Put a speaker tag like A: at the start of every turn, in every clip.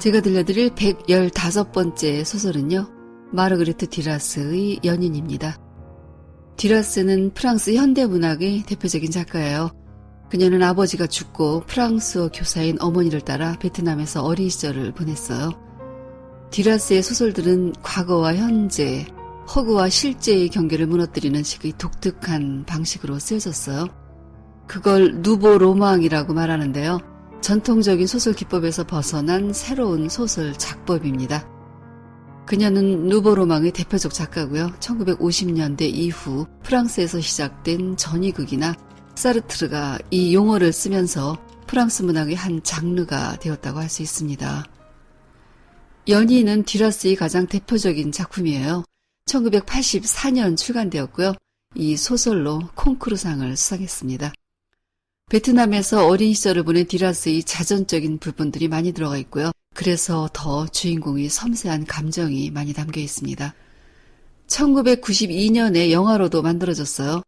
A: 제가 들려드릴 115번째 소설은요, 마르그리트 듀라스의 연인입니다. 듀라스는 프랑스 현대문학의 대표적인 작가예요. 그녀는 아버지가 죽고 프랑스어 교사인 어머니를 따라 베트남에서 어린 시절을 보냈어요. 듀라스의 소설들은 과거와 현재, 허구와 실제의 경계를 무너뜨리는 식의 독특한 방식으로 쓰여졌어요. 그걸 누보 로망이라고 말하는데요. 전통적인 소설 기법에서 벗어난 새로운 소설 작법입니다. 그녀는 누보 로망의 대표적 작가고요. 1950년대 이후 프랑스에서 시작된 전위극이나 사르트르가 이 용어를 쓰면서 프랑스 문학의 한 장르가 되었다고 할 수 있습니다. 연희는 듀라스의 가장 대표적인 작품이에요. 1984년 출간되었고요. 이 소설로 콩쿠르상을 수상했습니다. 베트남에서 어린 시절을 보낸 듀라스의 자전적인 부분들이 많이 들어가 있고요. 그래서 더 주인공의 섬세한 감정이 많이 담겨 있습니다. 1992년에 영화로도 만들어졌어요.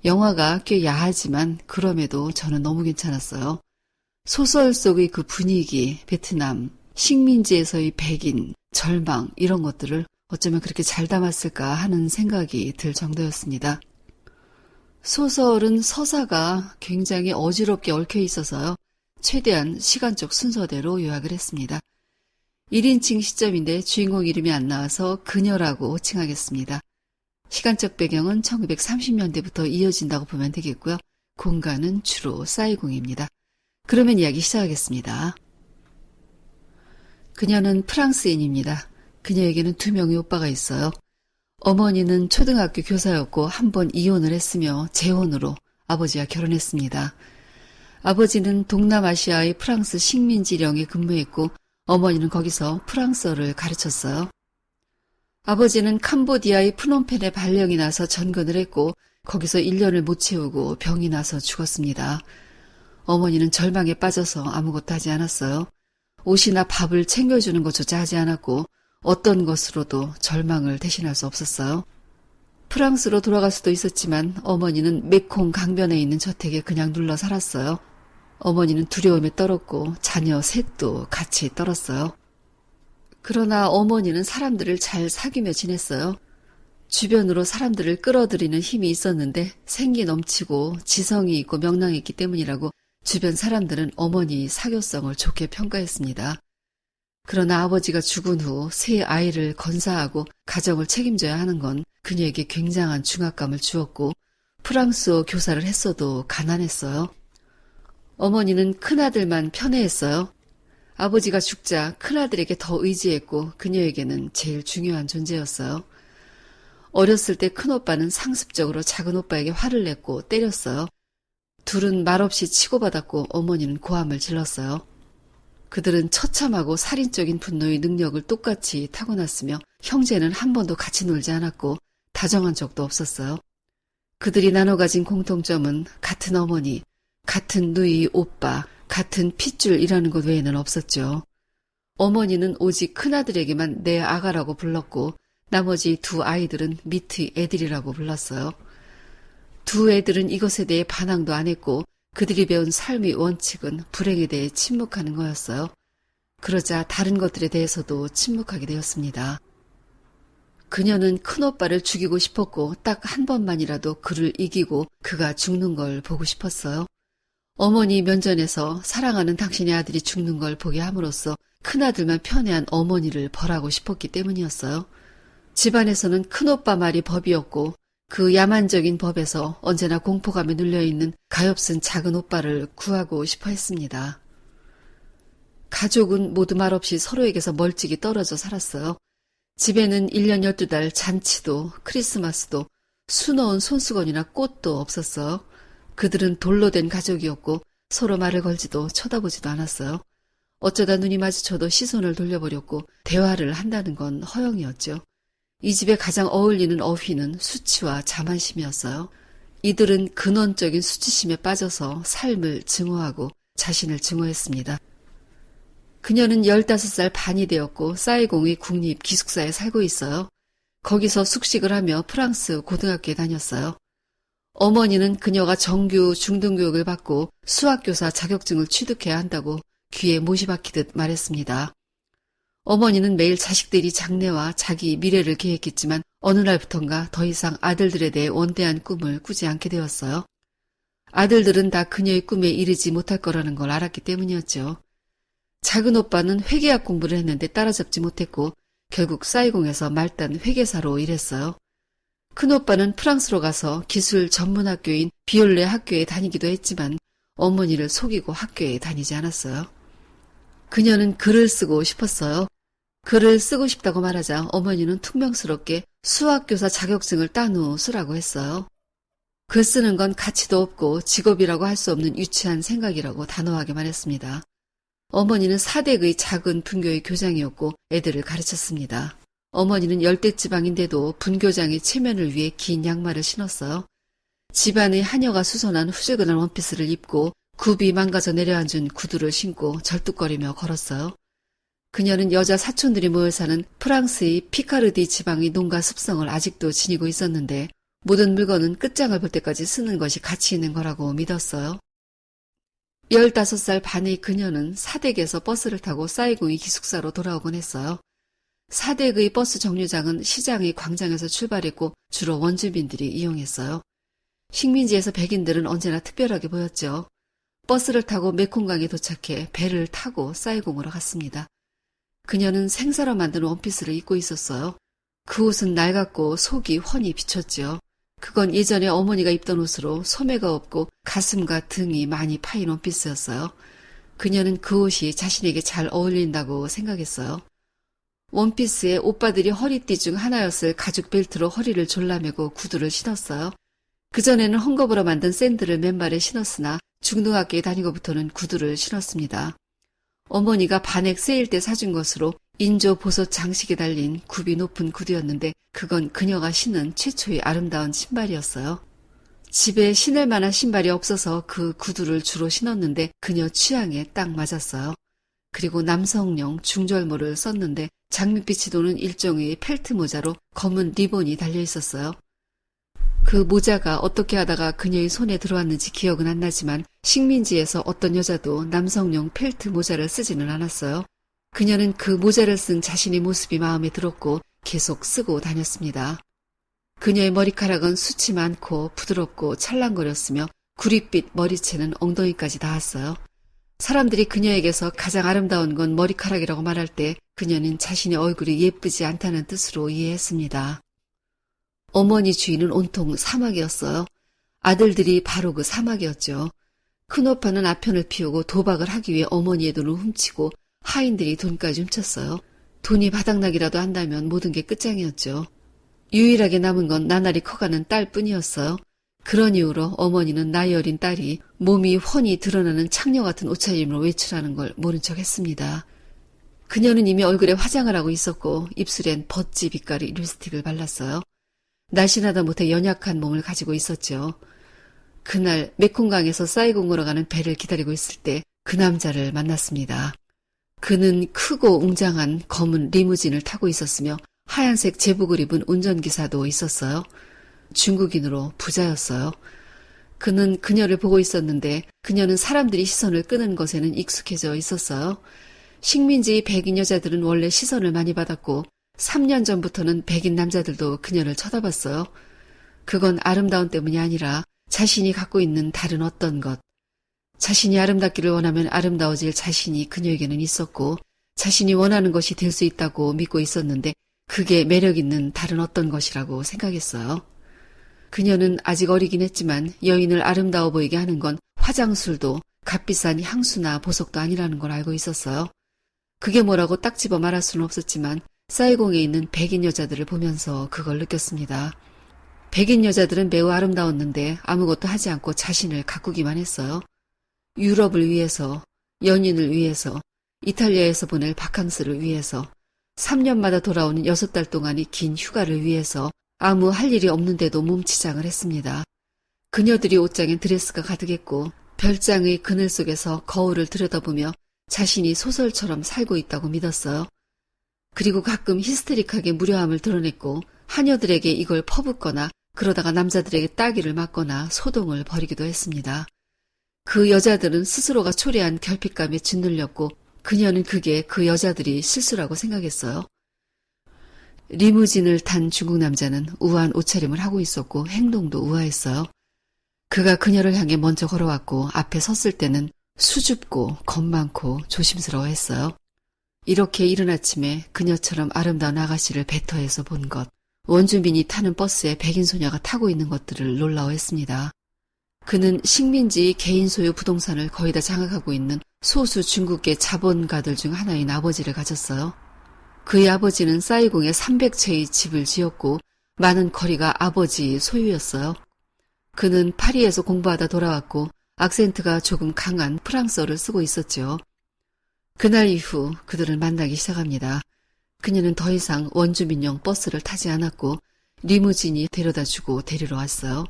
A: 영화가 꽤 야하지만 그럼에도 저는 너무 괜찮았어요. 소설 속의 그 분위기, 베트남, 식민지에서의 백인, 절망 이런 것들을 어쩌면 그렇게 잘 담았을까 하는 생각이 들 정도였습니다. 소설은 서사가 굉장히 어지럽게 얽혀 있어서요. 최대한 시간적 순서대로 요약을 했습니다. 1인칭 시점인데 주인공 이름이 안 나와서 그녀라고 칭하겠습니다. 시간적 배경은 1930년대부터 이어진다고 보면 되겠고요. 공간은 주로 사이공입니다. 그러면 이야기 시작하겠습니다. 그녀는 프랑스인입니다. 그녀에게는 2명의 오빠가 있어요. 어머니는 초등학교 교사였고 한 번 이혼을 했으며 재혼으로 아버지와 결혼했습니다. 아버지는 동남아시아의 프랑스 식민지령에 근무했고 어머니는 거기서 프랑스어를 가르쳤어요. 아버지는 캄보디아의 프놈펜에 발령이 나서 전근을 했고 거기서 1년을 못 채우고 병이 나서 죽었습니다. 어머니는 절망에 빠져서 아무것도 하지 않았어요. 옷이나 밥을 챙겨주는 것조차 하지 않았고 어떤 것으로도 절망을 대신할 수 없었어요. 프랑스로 돌아갈 수도 있었지만 어머니는 메콩 강변에 있는 저택에 그냥 눌러 살았어요. 어머니는 두려움에 떨었고 자녀 셋도 같이 떨었어요. 그러나 어머니는 사람들을 잘 사귀며 지냈어요. 주변으로 사람들을 끌어들이는 힘이 있었는데 생기 넘치고 지성이 있고 명랑했기 때문이라고 주변 사람들은 어머니 사교성을 좋게 평가했습니다. 그러나 아버지가 죽은 후 세 아이를 건사하고 가정을 책임져야 하는 건 그녀에게 굉장한 중압감을 주었고 프랑스어 교사를 했어도 가난했어요. 어머니는 큰아들만 편애했어요. 아버지가 죽자 큰아들에게 더 의지했고 그녀에게는 제일 중요한 존재였어요. 어렸을 때 큰오빠는 상습적으로 작은오빠에게 화를 냈고 때렸어요. 둘은 말없이 치고받았고 어머니는 고함을 질렀어요. 그들은 처참하고 살인적인 분노의 능력을 똑같이 타고났으며 형제는 한 번도 같이 놀지 않았고 다정한 적도 없었어요. 그들이 나눠 가진 공통점은 같은 어머니, 같은 누이 오빠, 같은 핏줄이라는 것 외에는 없었죠. 어머니는 오직 큰아들에게만 내 아가라고 불렀고 나머지 두 아이들은 미트의 애들이라고 불렀어요. 두 애들은 이것에 대해 반항도 안 했고 그들이 배운 삶의 원칙은 불행에 대해 침묵하는 거였어요. 그러자 다른 것들에 대해서도 침묵하게 되었습니다. 그녀는 큰오빠를 죽이고 싶었고 딱 한 번만이라도 그를 이기고 그가 죽는 걸 보고 싶었어요. 어머니 면전에서 사랑하는 당신의 아들이 죽는 걸 보게 함으로써 큰아들만 편애한 어머니를 벌하고 싶었기 때문이었어요. 집안에서는 큰오빠 말이 법이었고 그 야만적인 법에서 언제나 공포감에 눌려있는 가엾은 작은 오빠를 구하고 싶어 했습니다. 가족은 모두 말없이 서로에게서 멀찍이 떨어져 살았어요. 집에는 1년 12달 잔치도 크리스마스도 수놓은 손수건이나 꽃도 없었어요. 그들은 돌로 된 가족이었고 서로 말을 걸지도 쳐다보지도 않았어요. 어쩌다 눈이 마주쳐도 시선을 돌려버렸고 대화를 한다는 건 허영이었죠. 이 집에 가장 어울리는 어휘는 수치와 자만심이었어요. 이들은 근원적인 수치심에 빠져서 삶을 증오하고 자신을 증오했습니다. 그녀는 15살 반이 되었고 사이공의 국립 기숙사에 살고 있어요. 거기서 숙식을 하며 프랑스 고등학교에 다녔어요. 어머니는 그녀가 정규 중등교육을 받고 수학교사 자격증을 취득해야 한다고 귀에 못이 박히듯 말했습니다. 어머니는 매일 자식들이 장래와 자기 미래를 계획했지만 어느 날부턴가 더 이상 아들들에 대해 원대한 꿈을 꾸지 않게 되었어요. 아들들은 다 그녀의 꿈에 이르지 못할 거라는 걸 알았기 때문이었죠. 작은 오빠는 회계학 공부를 했는데 따라잡지 못했고 결국 사이공에서 말단 회계사로 일했어요. 큰 오빠는 프랑스로 가서 기술 전문 학교인 비올레 학교에 다니기도 했지만 어머니를 속이고 학교에 다니지 않았어요. 그녀는 글을 쓰고 싶었어요. 글을 쓰고 싶다고 말하자 어머니는 퉁명스럽게 수학교사 자격증을 딴 후 쓰라고 했어요. 글 쓰는 건 가치도 없고 직업이라고 할 수 없는 유치한 생각이라고 단호하게 말했습니다. 어머니는 사댁의 작은 분교의 교장이었고 애들을 가르쳤습니다. 어머니는 열대지방인데도 분교장의 체면을 위해 긴 양말을 신었어요. 집안의 하녀가 수선한 후줄근한 원피스를 입고 굽이 망가져 내려앉은 구두를 신고 절뚝거리며 걸었어요. 그녀는 여자 사촌들이 모여 사는 프랑스의 피카르디 지방의 농가 습성을 아직도 지니고 있었는데 모든 물건은 끝장을 볼 때까지 쓰는 것이 가치 있는 거라고 믿었어요. 15살 반의 그녀는 사댁에서 버스를 타고 사이공의 기숙사로 돌아오곤 했어요. 사댁의 버스 정류장은 시장의 광장에서 출발했고 주로 원주민들이 이용했어요. 식민지에서 백인들은 언제나 특별하게 보였죠. 버스를 타고 메콩강에 도착해 배를 타고 사이공으로 갔습니다. 그녀는 생사로 만든 원피스를 입고 있었어요. 그 옷은 낡았고 속이 훤히 비쳤죠. 그건 예전에 어머니가 입던 옷으로 소매가 없고 가슴과 등이 많이 파인 원피스였어요. 그녀는 그 옷이 자신에게 잘 어울린다고 생각했어요. 원피스에 오빠들이 허리띠 중 하나였을 가죽 벨트로 허리를 졸라매고 구두를 신었어요. 그전에는 헝겊으로 만든 샌들을 맨발에 신었으나 중등학교에 다니고부터는 구두를 신었습니다. 어머니가 반액 세일 때 사준 것으로 인조 보소 장식에 달린 굽이 높은 구두였는데 그건 그녀가 신은 최초의 아름다운 신발이었어요. 집에 신을 만한 신발이 없어서 그 구두를 주로 신었는데 그녀 취향에 딱 맞았어요. 그리고 남성용 중절모를 썼는데 장밋빛이 도는 일종의 펠트 모자로 검은 리본이 달려 있었어요. 그 모자가 어떻게 하다가 그녀의 손에 들어왔는지 기억은 안 나지만 식민지에서 어떤 여자도 남성용 펠트 모자를 쓰지는 않았어요. 그녀는 그 모자를 쓴 자신의 모습이 마음에 들었고 계속 쓰고 다녔습니다. 그녀의 머리카락은 숱이 많고 부드럽고 찰랑거렸으며 구릿빛 머리채는 엉덩이까지 닿았어요. 사람들이 그녀에게서 가장 아름다운 건 머리카락이라고 말할 때 그녀는 자신의 얼굴이 예쁘지 않다는 뜻으로 이해했습니다. 어머니 주위는 온통 사막이었어요. 아들들이 바로 그 사막이었죠. 큰오빠는 아편을 피우고 도박을 하기 위해 어머니의 돈을 훔치고 하인들이 돈까지 훔쳤어요. 돈이 바닥나기라도 한다면 모든 게 끝장이었죠. 유일하게 남은 건 나날이 커가는 딸뿐이었어요. 그런 이유로 어머니는 나이 어린 딸이 몸이 훤히 드러나는 창녀 같은 옷차림으로 외출하는 걸 모른 척 했습니다. 그녀는 이미 얼굴에 화장을 하고 있었고 입술엔 버찌 빛깔의 립스틱을 발랐어요. 날씬하다 못해 연약한 몸을 가지고 있었죠. 그날 메콩강에서 사이공으로 가는 배를 기다리고 있을 때 그 남자를 만났습니다. 그는 크고 웅장한 검은 리무진을 타고 있었으며 하얀색 제복을 입은 운전기사도 있었어요. 중국인으로 부자였어요. 그는 그녀를 보고 있었는데 그녀는 사람들이 시선을 끄는 것에는 익숙해져 있었어요. 식민지 백인 여자들은 원래 시선을 많이 받았고 3년 전부터는 백인 남자들도 그녀를 쳐다봤어요. 그건 아름다움 때문이 아니라 자신이 갖고 있는 다른 어떤 것. 자신이 아름답기를 원하면 아름다워질 자신이 그녀에게는 있었고 자신이 원하는 것이 될 수 있다고 믿고 있었는데 그게 매력 있는 다른 어떤 것이라고 생각했어요. 그녀는 아직 어리긴 했지만 여인을 아름다워 보이게 하는 건 화장술도 값비싼 향수나 보석도 아니라는 걸 알고 있었어요. 그게 뭐라고 딱 집어 말할 수는 없었지만 사이공에 있는 백인 여자들을 보면서 그걸 느꼈습니다. 백인 여자들은 매우 아름다웠는데 아무것도 하지 않고 자신을 가꾸기만 했어요. 유럽을 위해서, 연인을 위해서, 이탈리아에서 보낼 바캉스를 위해서, 3년마다 돌아오는 6달 동안의 긴 휴가를 위해서 아무 할 일이 없는데도 몸치장을 했습니다. 그녀들이 옷장엔 드레스가 가득했고 별장의 그늘 속에서 거울을 들여다보며 자신이 소설처럼 살고 있다고 믿었어요. 그리고 가끔 히스테릭하게 무료함을 드러냈고 하녀들에게 이걸 퍼붓거나 그러다가 남자들에게 따귀를 맞거나 소동을 벌이기도 했습니다. 그 여자들은 스스로가 초래한 결핍감에 짓눌렸고 그녀는 그게 그 여자들이 실수라고 생각했어요. 리무진을 탄 중국 남자는 우아한 옷차림을 하고 있었고 행동도 우아했어요. 그가 그녀를 향해 먼저 걸어왔고 앞에 섰을 때는 수줍고 겁 많고 조심스러워했어요. 이렇게 이른 아침에 그녀처럼 아름다운 아가씨를 배터에서 본 것, 원주민이 타는 버스에 백인 소녀가 타고 있는 것들을 놀라워했습니다. 그는 식민지 개인 소유 부동산을 거의 다 장악하고 있는 소수 중국계 자본가들 중 하나인 아버지를 가졌어요. 그의 아버지는 사이공에 300채의 집을 지었고 많은 거리가 아버지 소유였어요. 그는 파리에서 공부하다 돌아왔고 악센트가 조금 강한 프랑스어를 쓰고 있었죠. 그날 이후 그들은 만나기 시작합니다. 그녀는 더 이상 원주민용 버스를 타지 않았고 리무진이 데려다주고 데리러 왔어요.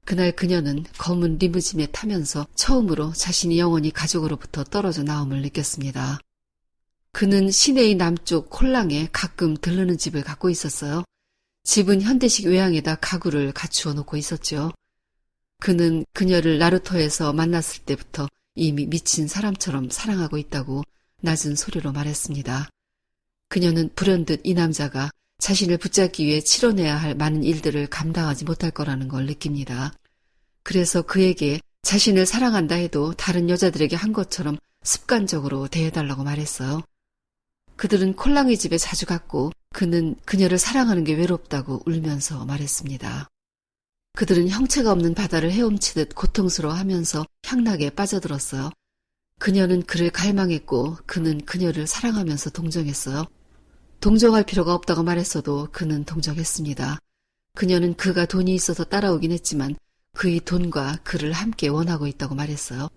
A: 그날 그녀는 검은 리무진에 타면서 처음으로 자신이 영원히 가족으로부터 떨어져 나옴을 느꼈습니다. 그는 시내의 남쪽 콜랑에 가끔 들르는 집을 갖고 있었어요. 집은 현대식 외양에다 가구를 갖추어 놓고 있었죠. 그는 그녀를 나루터에서 만났을 때부터 이미 미친 사람처럼 사랑하고 있다고 낮은 소리로 말했습니다. 그녀는 불현듯 이 남자가 자신을 붙잡기 위해 치러내야 할 많은 일들을 감당하지 못할 거라는 걸 느낍니다. 그래서 그에게 자신을 사랑한다 해도 다른 여자들에게 한 것처럼 습관적으로 대해달라고 말했어요. 그들은 콜랑의 집에 자주 갔고 그는 그녀를 사랑하는 게 외롭다고 울면서 말했습니다. 그들은 형체가 없는 바다를 헤엄치듯 고통스러워하면서 향락에 빠져들었어요. 그녀는 그를 갈망했고 그는 그녀를 사랑하면서 동정했어요. 동정할 필요가 없다고 말했어도 그는 동정했습니다. 그녀는 그가 돈이 있어서 따라오긴 했지만 그의 돈과 그를 함께 원하고 있다고 말했어요.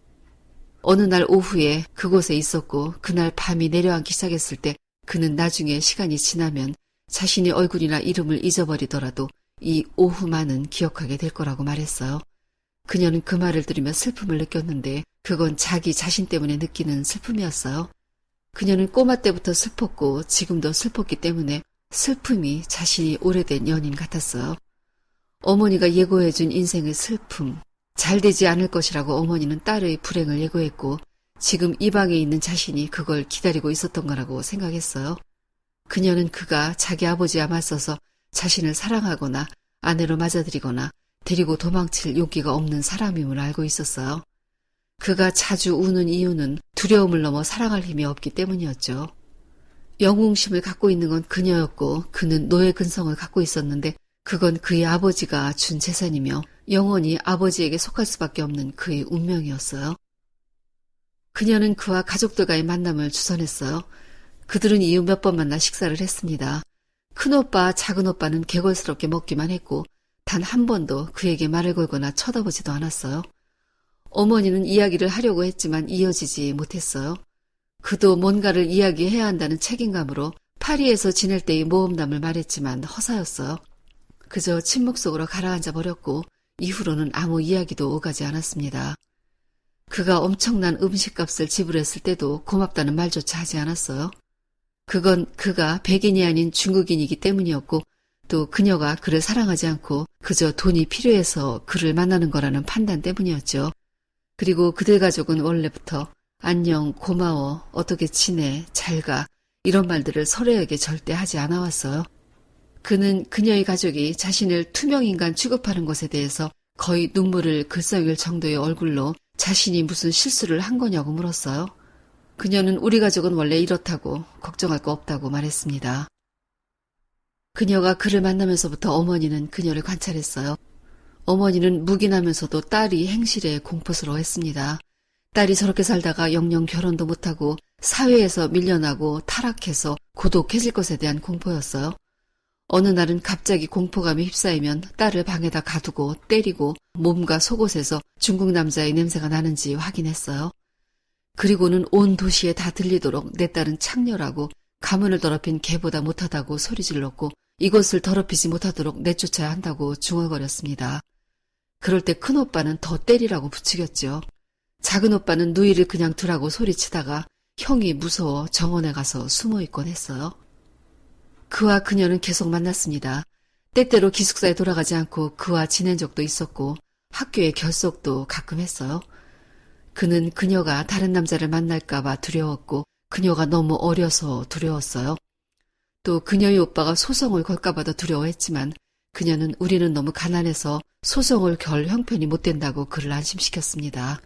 A: 어느 날 오후에 그곳에 있었고 그날 밤이 내려앉기 시작했을 때 그는 나중에 시간이 지나면 자신의 얼굴이나 이름을 잊어버리더라도 이 오후만은 기억하게 될 거라고 말했어요. 그녀는 그 말을 들으며 슬픔을 느꼈는데 그건 자기 자신 때문에 느끼는 슬픔이었어요. 그녀는 꼬마 때부터 슬펐고 지금도 슬펐기 때문에 슬픔이 자신이 오래된 연인 같았어요. 어머니가 예고해준 인생의 슬픔, 잘 되지 않을 것이라고 어머니는 딸의 불행을 예고했고 지금 이 방에 있는 자신이 그걸 기다리고 있었던 거라고 생각했어요. 그녀는 그가 자기 아버지와 맞서서 자신을 사랑하거나 아내로 맞아들이거나 데리고 도망칠 용기가 없는 사람임을 알고 있었어요. 그가 자주 우는 이유는 두려움을 넘어 사랑할 힘이 없기 때문이었죠. 영웅심을 갖고 있는 건 그녀였고 그는 노예 근성을 갖고 있었는데 그건 그의 아버지가 준 재산이며 영원히 아버지에게 속할 수밖에 없는 그의 운명이었어요. 그녀는 그와 가족들과의 만남을 주선했어요. 그들은 이후 몇 번 만나 식사를 했습니다. 큰오빠, 작은오빠는 개걸스럽게 먹기만 했고 단 한 번도 그에게 말을 걸거나 쳐다보지도 않았어요. 어머니는 이야기를 하려고 했지만 이어지지 못했어요. 그도 뭔가를 이야기해야 한다는 책임감으로 파리에서 지낼 때의 모험담을 말했지만 허사였어요. 그저 침묵 속으로 가라앉아 버렸고 이후로는 아무 이야기도 오가지 않았습니다. 그가 엄청난 음식값을 지불했을 때도 고맙다는 말조차 하지 않았어요. 그건 그가 백인이 아닌 중국인이기 때문이었고 또 그녀가 그를 사랑하지 않고 그저 돈이 필요해서 그를 만나는 거라는 판단 때문이었죠. 그리고 그들 가족은 원래부터 안녕, 고마워, 어떻게 지내, 잘가 이런 말들을 서로에게 절대 하지 않아왔어요. 그는 그녀의 가족이 자신을 투명인간 취급하는 것에 대해서 거의 눈물을 글썽일 정도의 얼굴로 자신이 무슨 실수를 한 거냐고 물었어요. 그녀는 우리 가족은 원래 이렇다고 걱정할 거 없다고 말했습니다. 그녀가 그를 만나면서부터 어머니는 그녀를 관찰했어요. 어머니는 묵인하면서도 딸이 행실에 공포스러워했습니다. 딸이 저렇게 살다가 영영 결혼도 못하고 사회에서 밀려나고 타락해서 고독해질 것에 대한 공포였어요. 어느 날은 갑자기 공포감에 휩싸이면 딸을 방에다 가두고 때리고 몸과 속옷에서 중국 남자의 냄새가 나는지 확인했어요. 그리고는 온 도시에 다 들리도록 내 딸은 창렬하고 가문을 더럽힌 개보다 못하다고 소리질렀고 이것을 더럽히지 못하도록 내쫓아야 한다고 중얼거렸습니다. 그럴 때 큰오빠는 더 때리라고 부추겼죠. 작은오빠는 누이를 그냥 두라고 소리치다가 형이 무서워 정원에 가서 숨어있곤 했어요. 그와 그녀는 계속 만났습니다. 때때로 기숙사에 돌아가지 않고 그와 지낸 적도 있었고 학교에 결석도 가끔 했어요. 그는 그녀가 다른 남자를 만날까 봐 두려웠고 그녀가 너무 어려서 두려웠어요. 또 그녀의 오빠가 소송을 걸까봐도 두려워했지만 그녀는 우리는 너무 가난해서 소송을 걸 형편이 못 된다고 그를 안심시켰습니다.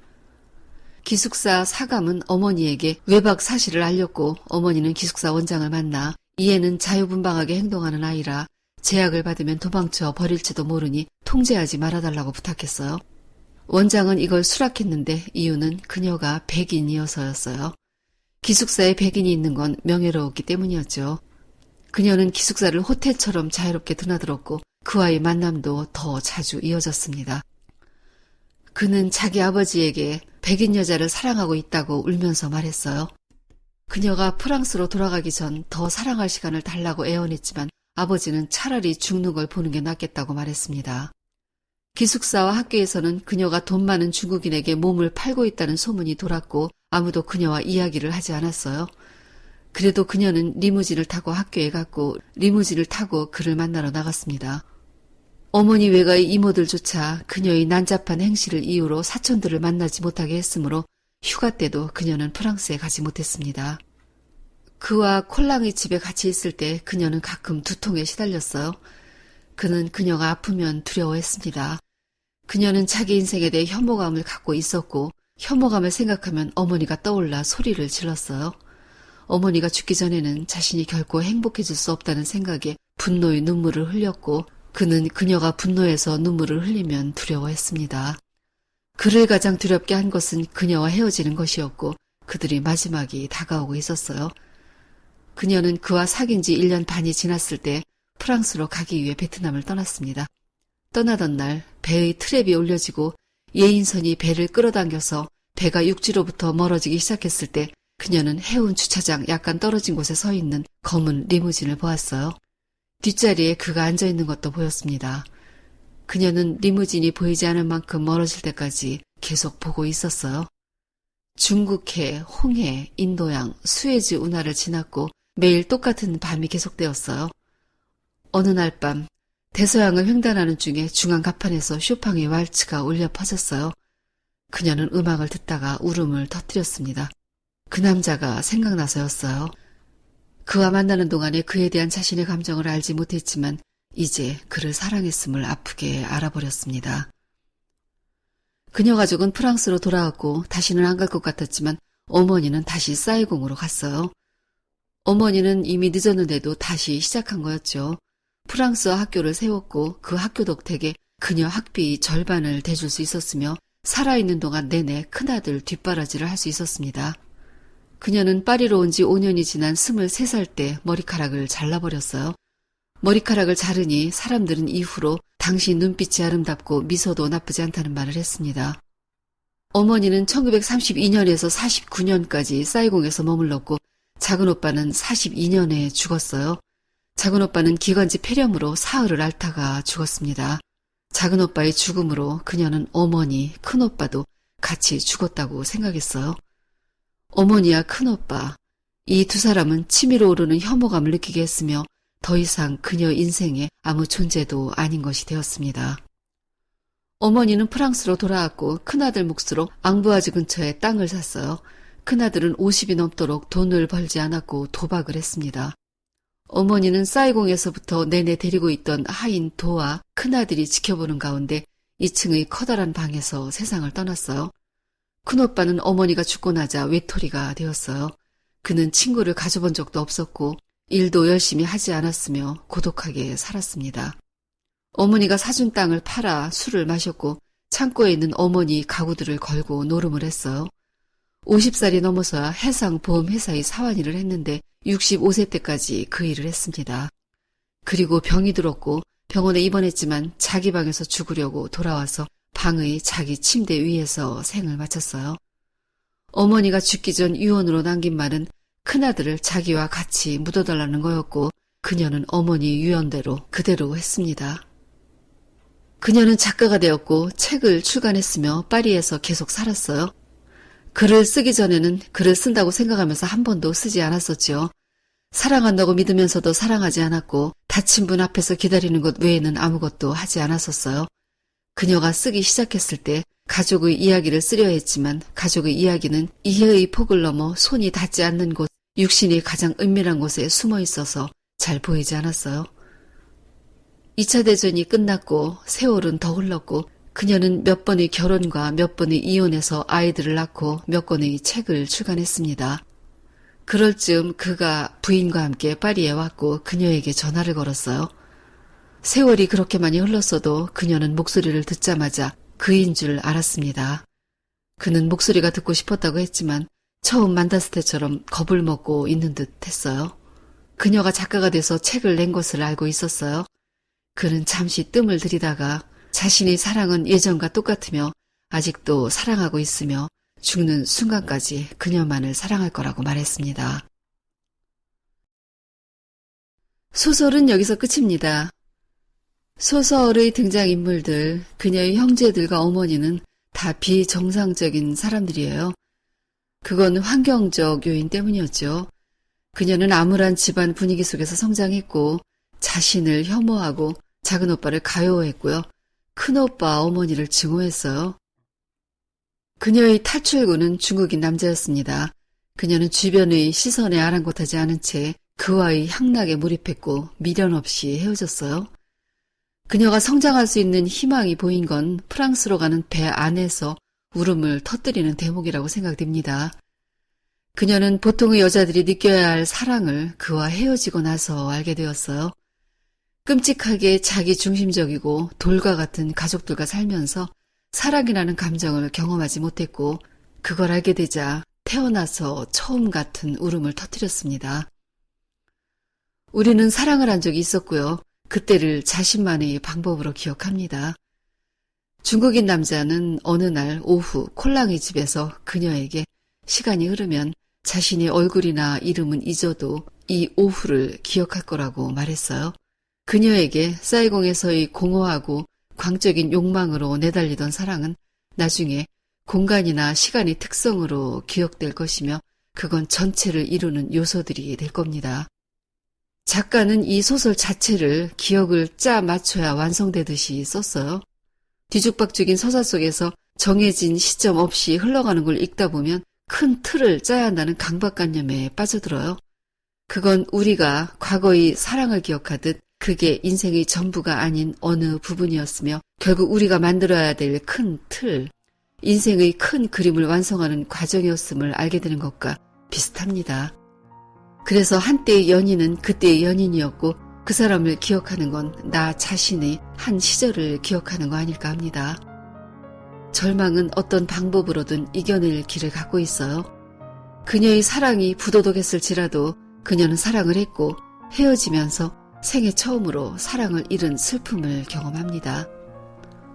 A: 기숙사 사감은 어머니에게 외박 사실을 알렸고 어머니는 기숙사 원장을 만나 이 애는 자유분방하게 행동하는 아이라 제약을 받으면 도망쳐 버릴지도 모르니 통제하지 말아달라고 부탁했어요. 원장은 이걸 수락했는데 이유는 그녀가 백인이어서였어요. 기숙사에 백인이 있는 건 명예로웠기 때문이었죠. 그녀는 기숙사를 호텔처럼 자유롭게 드나들었고 그와의 만남도 더 자주 이어졌습니다. 그는 자기 아버지에게 백인 여자를 사랑하고 있다고 울면서 말했어요. 그녀가 프랑스로 돌아가기 전 더 사랑할 시간을 달라고 애원했지만 아버지는 차라리 죽는 걸 보는 게 낫겠다고 말했습니다. 기숙사와 학교에서는 그녀가 돈 많은 중국인에게 몸을 팔고 있다는 소문이 돌았고 아무도 그녀와 이야기를 하지 않았어요. 그래도 그녀는 리무진을 타고 학교에 갔고 리무진을 타고 그를 만나러 나갔습니다. 어머니 외가의 이모들조차 그녀의 난잡한 행실을 이유로 사촌들을 만나지 못하게 했으므로 휴가 때도 그녀는 프랑스에 가지 못했습니다. 그와 콜랑의 집에 같이 있을 때 그녀는 가끔 두통에 시달렸어요. 그는 그녀가 아프면 두려워했습니다. 그녀는 자기 인생에 대해 혐오감을 갖고 있었고 혐오감을 생각하면 어머니가 떠올라 소리를 질렀어요. 어머니가 죽기 전에는 자신이 결코 행복해질 수 없다는 생각에 분노의 눈물을 흘렸고 그는 그녀가 분노해서 눈물을 흘리면 두려워했습니다. 그를 가장 두렵게 한 것은 그녀와 헤어지는 것이었고 그들이 마지막이 다가오고 있었어요. 그녀는 그와 사귄 지 1년 반이 지났을 때 프랑스로 가기 위해 베트남을 떠났습니다. 떠나던 날 배의 트랩이 올려지고 예인선이 배를 끌어당겨서 배가 육지로부터 멀어지기 시작했을 때 그녀는 해운 주차장 약간 떨어진 곳에 서 있는 검은 리무진을 보았어요. 뒷자리에 그가 앉아있는 것도 보였습니다. 그녀는 리무진이 보이지 않을 만큼 멀어질 때까지 계속 보고 있었어요. 중국해, 홍해, 인도양, 수에즈 운하를 지났고 매일 똑같은 밤이 계속되었어요. 어느 날 밤 대서양을 횡단하는 중에 중앙 가판에서 쇼팡의 왈츠가 울려 퍼졌어요. 그녀는 음악을 듣다가 울음을 터뜨렸습니다. 그 남자가 생각나서였어요. 그와 만나는 동안에 그에 대한 자신의 감정을 알지 못했지만 이제 그를 사랑했음을 아프게 알아버렸습니다. 그녀 가족은 프랑스로 돌아왔고 다시는 안 갈 것 같았지만 어머니는 다시 사이공으로 갔어요. 어머니는 이미 늦었는데도 다시 시작한 거였죠. 프랑스어 학교를 세웠고 그 학교 덕택에 그녀 학비 절반을 대줄 수 있었으며 살아있는 동안 내내 큰아들 뒷바라지를 할 수 있었습니다. 그녀는 파리로 온 지 5년이 지난 23살 때 머리카락을 잘라버렸어요. 머리카락을 자르니 사람들은 이후로 당신 눈빛이 아름답고 미소도 나쁘지 않다는 말을 했습니다. 어머니는 1932년에서 49년까지 사이공에서 머물렀고 작은 오빠는 42년에 죽었어요. 작은 오빠는 기관지 폐렴으로 사흘을 앓다가 죽었습니다. 작은 오빠의 죽음으로 그녀는 어머니, 큰 오빠도 같이 죽었다고 생각했어요. 어머니와 큰 오빠, 이 두 사람은 치밀어 오르는 혐오감을 느끼게 했으며 더 이상 그녀 인생에 아무 존재도 아닌 것이 되었습니다. 어머니는 프랑스로 돌아왔고 큰아들 몫으로 앙부아즈 근처에 땅을 샀어요. 큰아들은 50이 넘도록 돈을 벌지 않았고 도박을 했습니다. 어머니는 사이공에서부터 내내 데리고 있던 하인 도와 큰아들이 지켜보는 가운데 2층의 커다란 방에서 세상을 떠났어요. 큰오빠는 어머니가 죽고 나자 외톨이가 되었어요. 그는 친구를 가져본 적도 없었고 일도 열심히 하지 않았으며 고독하게 살았습니다. 어머니가 사준 땅을 팔아 술을 마셨고 창고에 있는 어머니 가구들을 걸고 노름을 했어요. 50살이 넘어서야 해상보험회사의 사환일을 했는데 65세 때까지 그 일을 했습니다. 그리고 병이 들었고 병원에 입원했지만 자기 방에서 죽으려고 돌아와서 방의 자기 침대 위에서 생을 마쳤어요. 어머니가 죽기 전 유언으로 남긴 말은 큰아들을 자기와 같이 묻어달라는 거였고 그녀는 어머니 유언대로 그대로 했습니다. 그녀는 작가가 되었고 책을 출간했으며 파리에서 계속 살았어요. 글을 쓰기 전에는 글을 쓴다고 생각하면서 한 번도 쓰지 않았었지요. 사랑한다고 믿으면서도 사랑하지 않았고 다친 분 앞에서 기다리는 것 외에는 아무것도 하지 않았었어요. 그녀가 쓰기 시작했을 때 가족의 이야기를 쓰려 했지만 가족의 이야기는 이해의 폭을 넘어 손이 닿지 않는 곳 육신이 가장 은밀한 곳에 숨어 있어서 잘 보이지 않았어요. 2차 대전이 끝났고 세월은 더 흘렀고 그녀는 몇 번의 결혼과 몇 번의 이혼해서 아이들을 낳고 몇 권의 책을 출간했습니다. 그럴 즈음 그가 부인과 함께 파리에 왔고 그녀에게 전화를 걸었어요. 세월이 그렇게 많이 흘렀어도 그녀는 목소리를 듣자마자 그인 줄 알았습니다. 그는 목소리가 듣고 싶었다고 했지만 처음 만났을 때처럼 겁을 먹고 있는 듯 했어요. 그녀가 작가가 돼서 책을 낸 것을 알고 있었어요. 그는 잠시 뜸을 들이다가 자신의 사랑은 예전과 똑같으며 아직도 사랑하고 있으며 죽는 순간까지 그녀만을 사랑할 거라고 말했습니다. 소설은 여기서 끝입니다. 소설의 등장인물들, 그녀의 형제들과 어머니는 다 비정상적인 사람들이에요. 그건 환경적 요인 때문이었죠. 그녀는 암울한 집안 분위기 속에서 성장했고 자신을 혐오하고 작은 오빠를 가요했고요. 큰오빠 어머니를 증오했어요. 그녀의 탈출구는 중국인 남자였습니다. 그녀는 주변의 시선에 아랑곳하지 않은 채 그와의 향락에 몰입했고 미련 없이 헤어졌어요. 그녀가 성장할 수 있는 희망이 보인 건 프랑스로 가는 배 안에서 울음을 터뜨리는 대목이라고 생각됩니다. 그녀는 보통의 여자들이 느껴야 할 사랑을 그와 헤어지고 나서 알게 되었어요. 끔찍하게 자기중심적이고 돌과 같은 가족들과 살면서 사랑이라는 감정을 경험하지 못했고 그걸 알게 되자 태어나서 처음 같은 울음을 터뜨렸습니다. 우리는 사랑을 한 적이 있었고요. 그때를 자신만의 방법으로 기억합니다. 중국인 남자는 어느 날 오후 콜랑이 집에서 그녀에게 시간이 흐르면 자신의 얼굴이나 이름은 잊어도 이 오후를 기억할 거라고 말했어요. 그녀에게 사이공에서의 공허하고 광적인 욕망으로 내달리던 사랑은 나중에 공간이나 시간의 특성으로 기억될 것이며 그건 전체를 이루는 요소들이 될 겁니다. 작가는 이 소설 자체를 기억을 짜 맞춰야 완성되듯이 썼어요. 뒤죽박죽인 서사 속에서 정해진 시점 없이 흘러가는 걸 읽다 보면 큰 틀을 짜야 한다는 강박관념에 빠져들어요. 그건 우리가 과거의 사랑을 기억하듯 그게 인생의 전부가 아닌 어느 부분이었으며 결국 우리가 만들어야 될 큰 틀, 인생의 큰 그림을 완성하는 과정이었음을 알게 되는 것과 비슷합니다. 그래서 한때의 연인은 그때의 연인이었고 그 사람을 기억하는 건 나 자신의 한 시절을 기억하는 거 아닐까 합니다. 절망은 어떤 방법으로든 이겨낼 길을 갖고 있어요. 그녀의 사랑이 부도덕했을지라도 그녀는 사랑을 했고 헤어지면서 생애 처음으로 사랑을 잃은 슬픔을 경험합니다.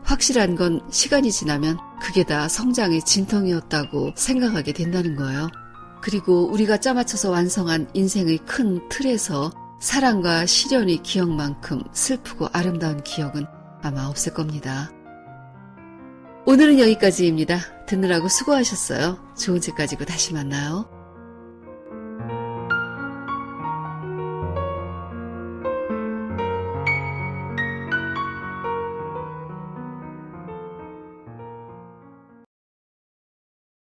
A: 확실한 건 시간이 지나면 그게 다 성장의 진통이었다고 생각하게 된다는 거예요. 그리고 우리가 짜맞춰서 완성한 인생의 큰 틀에서 사랑과 시련의 기억만큼 슬프고 아름다운 기억은 아마 없을 겁니다. 오늘은 여기까지입니다. 듣느라고 수고하셨어요. 좋은 책 가지고 다시 만나요.